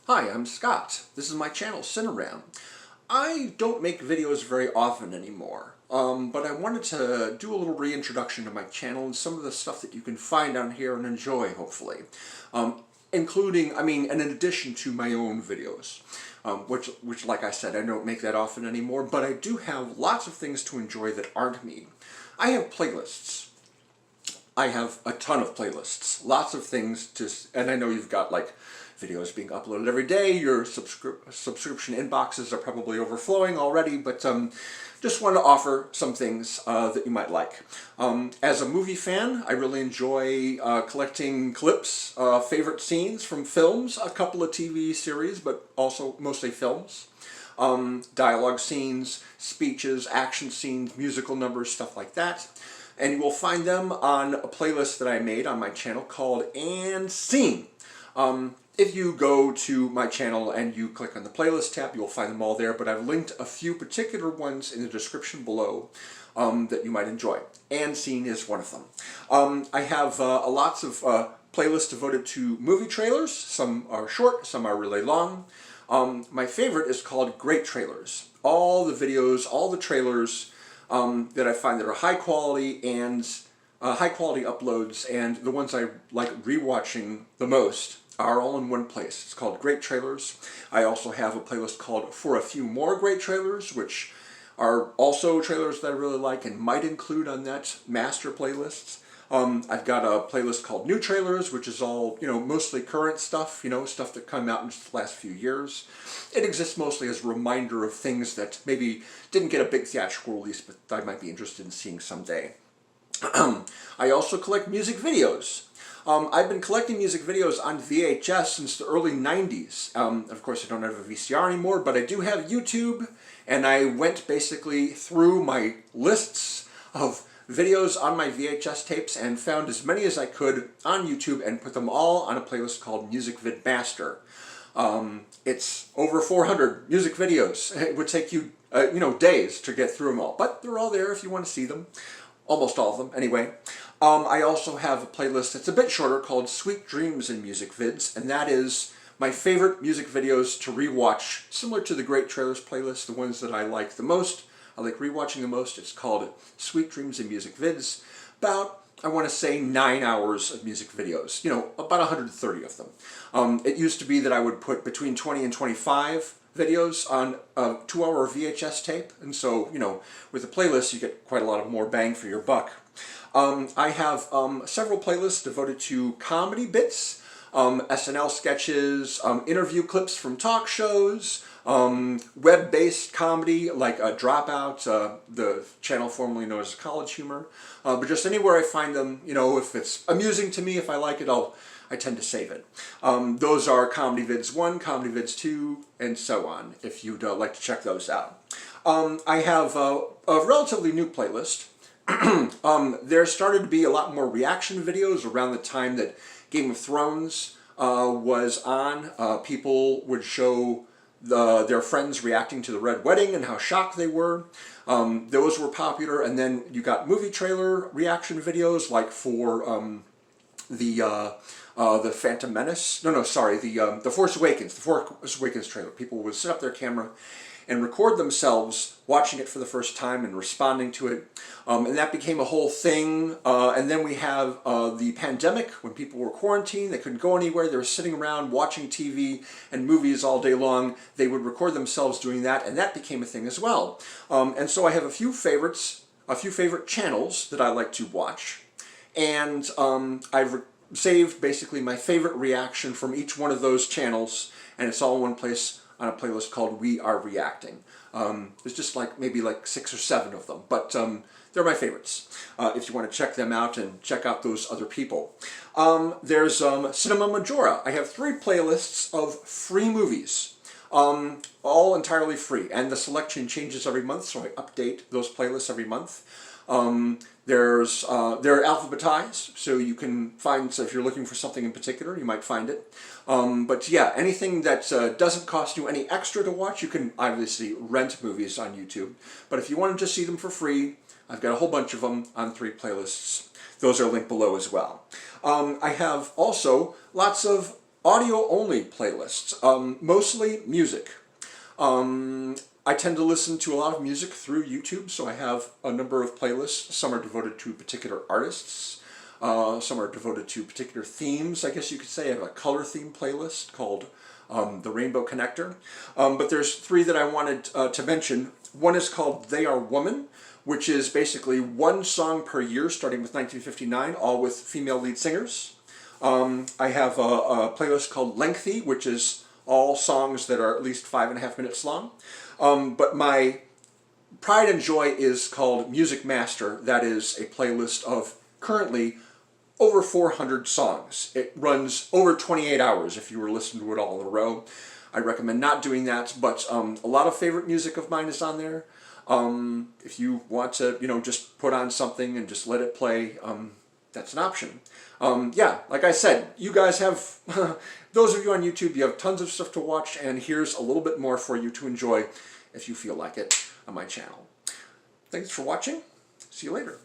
Hi, I'm Scott. This is my channel, CineRam. I don't make videos very often anymore, but I wanted to do a little reintroduction to my channel and some of the stuff that you can find on here and enjoy, hopefully. Including, and in addition to my own videos, which, like I said, I don't make that often anymore, but I do have lots of things to enjoy that aren't me. I have playlists. I have a ton of playlists, lots of things to, and I know you've got like videos being uploaded every day, your subscription inboxes are probably overflowing already, but just want to offer some things that you might like. As a movie fan, I really enjoy collecting clips, favorite scenes from films, a couple of TV series, but also mostly films. Dialogue scenes, speeches, action scenes, musical numbers, stuff like that. And you will find them on a playlist that I made on my channel called And Scene. If you go to my channel and you click on the playlist tab, you'll find them all there, but I've linked a few particular ones in the description below that you might enjoy. And Scene is one of them. I have lots of playlists devoted to movie trailers. Some are short, some are really long. My favorite is called Great Trailers. All the videos, all the trailers that I find that are high quality and high quality uploads, and the ones I like rewatching the most are all in one place. It's called Great Trailers. I also have a playlist called For a Few More Great Trailers, which are also trailers that I really like and might include on that master playlist. I've got a playlist called New Trailers, which is all, mostly current stuff, stuff that come out in just the last few years. It exists mostly as a reminder of things that maybe didn't get a big theatrical release, but I might be interested in seeing someday. I also collect music videos. I've been collecting music videos on VHS since the early 90s. Of course, I don't have a VCR anymore, but I do have YouTube, and I went basically through my lists of videos on my VHS tapes and found as many as I could on YouTube and put them all on a playlist called Vid Master. It's over 400 music videos. It would take you, days to get through them all, but they're all there if you want to see them. Almost all of them, anyway. I also have a playlist that's a bit shorter called Sweet Dreams in Music Vids, and that is my favorite music videos to rewatch, similar to the Great Trailers playlist, the ones that I like the most. I like rewatching the most. It's called Sweet Dreams in Music Vids. About, I want to say, 9 hours of music videos. About 130 of them. It used to be that I would put between 20 and 25 videos on a 2-hour VHS tape, and so, with the playlist you get quite a lot of more bang for your buck. I have several playlists devoted to comedy bits, SNL sketches, interview clips from talk shows, web-based comedy like Dropout, the channel formerly known as College Humor, but just anywhere I find them, if it's amusing to me, if I like it, I tend to save it. Those are Comedy Vids 1, Comedy Vids 2, and so on, if you'd like to check those out. I have a relatively new playlist. There started to be a lot more reaction videos around the time that Game of Thrones was on. People would show their friends reacting to the Red Wedding and how shocked they were. Those were popular, and then you got movie trailer reaction videos like for the Phantom Menace. The Force Awakens. The Force Awakens trailer. People would set up their camera and record themselves watching it for the first time and responding to it. And that became a whole thing. And then we have the pandemic, when people were quarantined, they couldn't go anywhere, they were sitting around watching TV and movies all day long. They would record themselves doing that, and that became a thing as well. And so I have a few favorite channels that I like to watch. And I've saved basically my favorite reaction from each one of those channels, and it's all in one place on a playlist called We Are Reacting. There's just maybe 6 or 7 of them, but they're my favorites. If you want to check them out and check out those other people. There's Cinema Majora. I have 3 playlists of free movies, all entirely free, and the selection changes every month, so I update those playlists every month. They're alphabetized, so you can find, so if you're looking for something in particular, you might find it. But yeah, anything that doesn't cost you any extra to watch, you can obviously rent movies on YouTube. But if you want to just see them for free, I've got a whole bunch of them on 3 playlists. Those are linked below as well. I have also lots of audio-only playlists, mostly music. I tend to listen to a lot of music through YouTube, so I have a number of playlists. Some are devoted to particular artists. Some are devoted to particular themes, I guess you could say. I have a color theme playlist called the Rainbow Connector. But there's three that I wanted to mention. One is called They Are Woman, which is basically one song per year starting with 1959, all with female lead singers. I have a playlist called Lengthy, which is all songs that are at least 5.5 minutes long. But my pride and joy is called Music Master. That is a playlist of currently over 400 songs. It runs over 28 hours if you were listening to it all in a row. I recommend not doing that, but a lot of favorite music of mine is on there. If you want to, just put on something and just let it play, that's an option. Yeah, like I said, you guys have, those of you on YouTube, you have tons of stuff to watch, and here's a little bit more for you to enjoy if you feel like it on my channel. Thanks for watching. See you later.